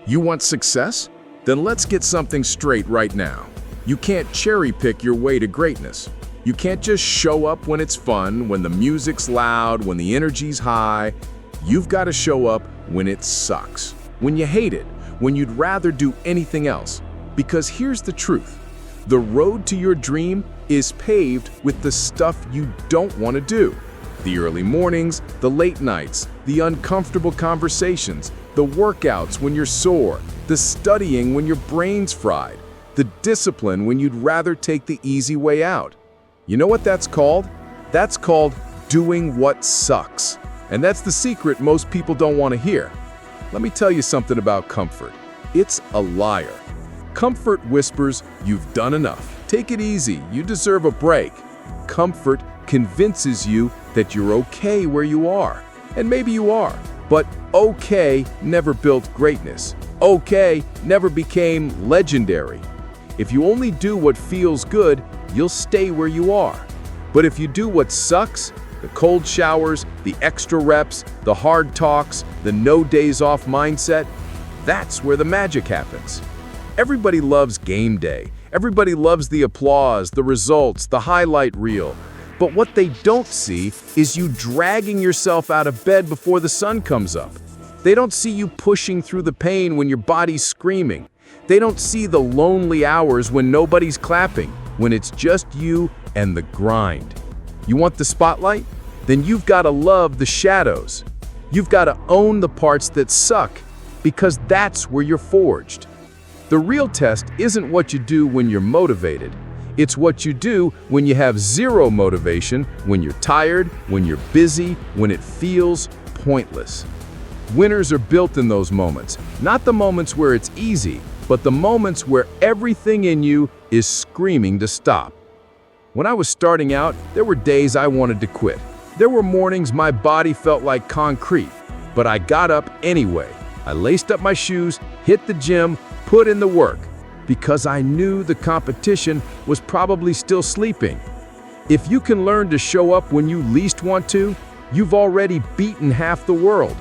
You want success? Then let's get something straight right now. You can't cherry-pick your way to greatness. You can't just show up when it's fun, when the music's loud, when the energy's high. You've got to show up when it sucks, when you hate it, when you'd rather do anything else. Because here's the truth. The road to your dream is paved with the stuff you don't want to do. The early mornings, the late nights, the uncomfortable conversations, the workouts when you're sore, the studying when your brain's fried, the discipline when you'd rather take the easy way out. You know what that's called? That's called doing what sucks. And that's the secret most people don't want to hear. Let me tell you something about comfort. It's a liar. Comfort whispers, you've done enough. Take it easy, you deserve a break. Comfort convinces you that you're okay where you are. And maybe you are, but okay never built greatness. Okay never became legendary. If you only do what feels good, you'll stay where you are. But if you do what sucks, the cold showers, the extra reps, the hard talks, the no days off mindset, that's where the magic happens. Everybody loves game day. Everybody loves the applause, the results, the highlight reel. But what they don't see is you dragging yourself out of bed before the sun comes up. They don't see you pushing through the pain when your body's screaming. They don't see the lonely hours when nobody's clapping, when it's just you and the grind. You want the spotlight? Then you've got to love the shadows. You've got to own the parts that suck, because that's where you're forged. The real test isn't what you do when you're motivated. It's what you do when you have zero motivation, when you're tired, when you're busy, when it feels pointless. Winners are built in those moments, not the moments where it's easy, but the moments where everything in you is screaming to stop. When I was starting out, there were days I wanted to quit. There were mornings my body felt like concrete, but I got up anyway. I laced up my shoes, hit the gym, put in the work, because I knew the competition was probably still sleeping. If you can learn to show up when you least want to, you've already beaten half the world.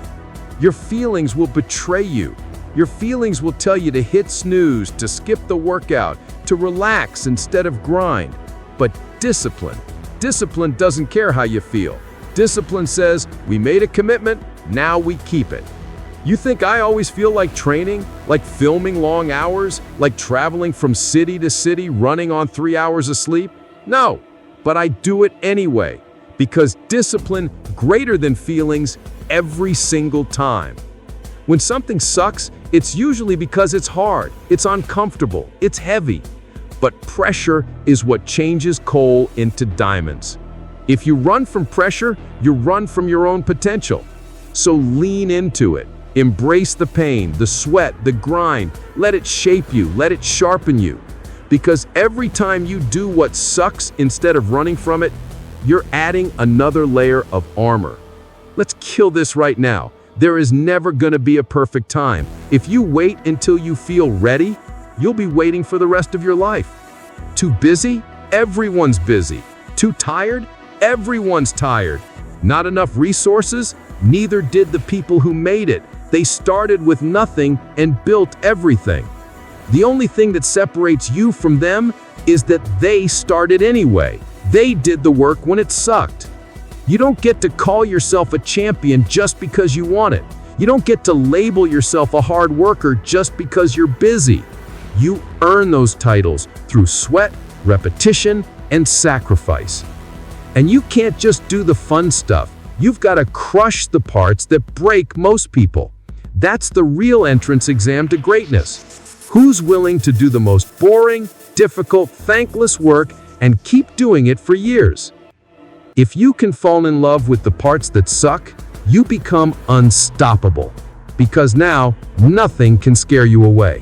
Your feelings will betray you. Your feelings will tell you to hit snooze, to skip the workout, to relax instead of grind. But discipline doesn't care how you feel. Discipline says, we made a commitment, now we keep it. You think I always feel like training, like filming long hours, like traveling from city to city, running on 3 hours of sleep? No, but I do it anyway, because discipline greater than feelings every single time. When something sucks, it's usually because it's hard, it's uncomfortable, it's heavy. But pressure is what changes coal into diamonds. If you run from pressure, you run from your own potential. So lean into it. Embrace the pain, the sweat, the grind. Let it shape you, let it sharpen you. Because every time you do what sucks instead of running from it, you're adding another layer of armor. Let's kill this right now. There is never going to be a perfect time. If you wait until you feel ready, you'll be waiting for the rest of your life. Too busy? Everyone's busy. Too tired? Everyone's tired. Not enough resources? Neither did the people who made it. They started with nothing and built everything. The only thing that separates you from them is that they started anyway. They did the work when it sucked. You don't get to call yourself a champion just because you want it. You don't get to label yourself a hard worker just because you're busy. You earn those titles through sweat, repetition, and sacrifice. And you can't just do the fun stuff. You've got to crush the parts that break most people. That's the real entrance exam to greatness. Who's willing to do the most boring, difficult, thankless work and keep doing it for years? If you can fall in love with the parts that suck, you become unstoppable. Because now, nothing can scare you away.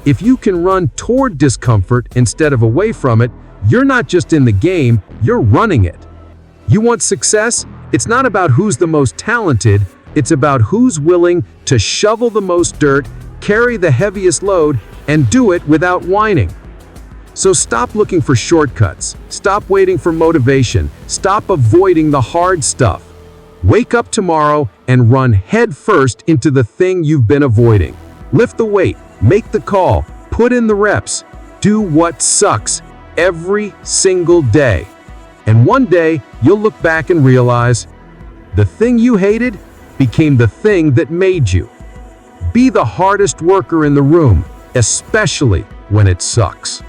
If you can run toward discomfort instead of away from it, you're not just in the game, you're running it. You want success? It's not about who's the most talented, it's about who's willing to shovel the most dirt, carry the heaviest load, and do it without whining. So stop looking for shortcuts. Stop waiting for motivation. Stop avoiding the hard stuff. Wake up tomorrow and run head first into the thing you've been avoiding. Lift the weight, make the call, put in the reps. Do what sucks every single day. And one day, you'll look back and realize the thing you hated became the thing that made you. Be the hardest worker in the room, especially when it sucks.